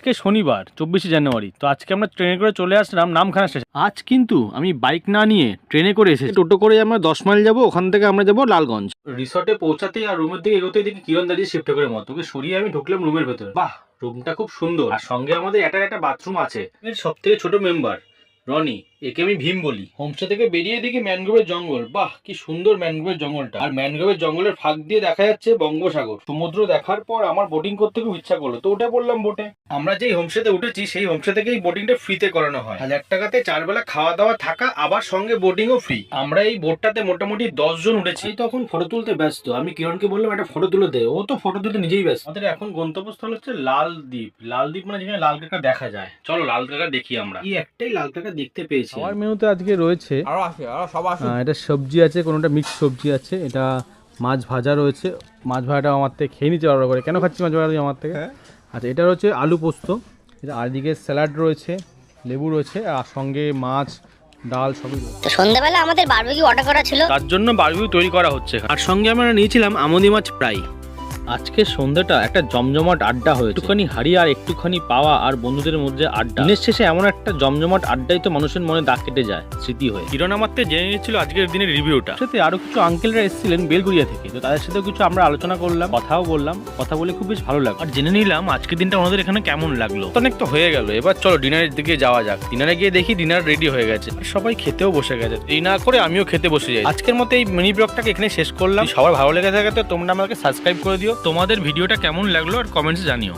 আজকে শনিবার 24শে জানুয়ারি। তো আজকে আমরা ট্রেনে করে চলে আসলাম নামখানা স্টেশন। আজ কিন্তু আমি বাইক না নিয়ে ট্রেনে করে এসেছি। টোটো করে আমরা 10 মাইল যাবো, ওখান থেকে আমরা যাবো লালগঞ্জ। রিসর্টে পৌঁছাতেই আর রুমের দিকে এগোতেই দেখি কিরণ দাঁড়িয়ে শিফট করে মতো ওকে সরিয়ে আমি ঢুকলাম রুমের ভেতরে। বাহ, রুমটা খুব সুন্দর আর সঙ্গে আমাদের একটা বাথরুম আছে। এর সব থেকে ছোট মেম্বার রনি, একে আমি ভীম বলি। হোমস্টে থেকে বেরিয়ে দেখি ম্যানগ্রোভের জঙ্গল। বাহ, কি সুন্দর ম্যানগ্রোভের জঙ্গলটা। আর ম্যানগ্রোভের জঙ্গলের ফাঁক দিয়ে দেখা যাচ্ছে বঙ্গোসাগর। সমুদ্র দেখার পর আমার বোটিং করতে খুব ইচ্ছা করলো, তো উঠে পড়লাম বোটে। আমরা যেই হোমস্টেতে উঠেছি সেই হোমস্টে থেকেই বোটিংটা ফ্রিতে করানো হয়। 1000 টাকাতে 4 বেলা খাওয়া দাওয়া থাকা, আবার সঙ্গে বোটিংও ফ্রি। আমরা এই বোটটাতে মোটামুটি 10 জন উঠেছি। তখন ফটো তুলতে ব্যস্ত। আমি কিরণকে বললাম একটা ফটো তুলে দে, ও তো ফটো তুলতে নিজেই ব্যস্ত। আমাদের এখন গন্তব্যস্থল হচ্ছে লালদ্বীপ। লালদ্বীপ মানে যেখানে লাল কাঁকড়া দেখা যায়। চলো লাল কাঁকড়া দেখি আমরা। এই একটাই লাল কাঁকড়া দেখতে পেয়েছি। আমার মেনুতে আজকে রয়েছে এটা সবজি আছে, কোনোটা মিক্স সবজি আছে, এটা মাছ ভাজা রয়েছে। মাছ ভাজাটা আমার থেকে খেয়ে নিতে পারবো করে। কেন খাচ্ছি মাছ ভাজা আমার থেকে? আচ্ছা, এটা রয়েছে আলু পোস্ত, এটা আর দিকে স্যালাড রয়েছে, লেবু রয়েছে, আর সঙ্গে মাছ ডাল সবই রয়েছে। তো সন্ধ্যাবেলা আমাদের বারবিকিউ অর্ডার করা ছিল, তার জন্য বারবিকিউ তৈরি করা হচ্ছে। আর সঙ্গে আমরা নিয়েছিলাম আমুদি মাছ ফ্রাই। আজকে সন্ধ্যাটা একটা জমজমাট আড্ডা হয়েছে। একটুখানি হাড়ি আর একটুখানি পাওয়া আর বন্ধুদের মধ্যে আড্ডা। দিনের শেষে এমন একটা জমজমাট আড্ডাই তো মানুষের মনে দাগ কেটে যায় স্মৃতি হয়ে। কিরণ আমার থেকে জেনে নিচ্ছিল আজকের দিনের রিভিউটা। সাথে আরো কিছু আঙ্কেলরা এসেছিলেন বেলগুড়িয়া থেকে, তো তাদের সাথেও কিছু আমরা আলোচনা করলাম, কথাও বললাম। কথা বলে খুব বেশ ভালো লাগলো। আর জেনে নিলাম আজকের দিনটা ওনাদের এখানে কেমন লাগলো। অনেক তো হয়ে গেল, এবার চলো ডিনারের দিকে যাওয়া যাক। ডিনারে গিয়ে দেখি ডিনার রেডি হয়ে গেছে, সবাই খেতেও বসে গেছে। এই না করে আমিও খেতে বসে যাই। আজকের মতো এই মিনি ব্লগটাকে এখানে শেষ করলাম। সবার ভালো লেগে থাকে তো তোমরা আমাকে সাবস্ক্রাইব করে দিও। তোমাদের ভিডিওটা কেমন লাগলো আর কমেন্টসে জানিও।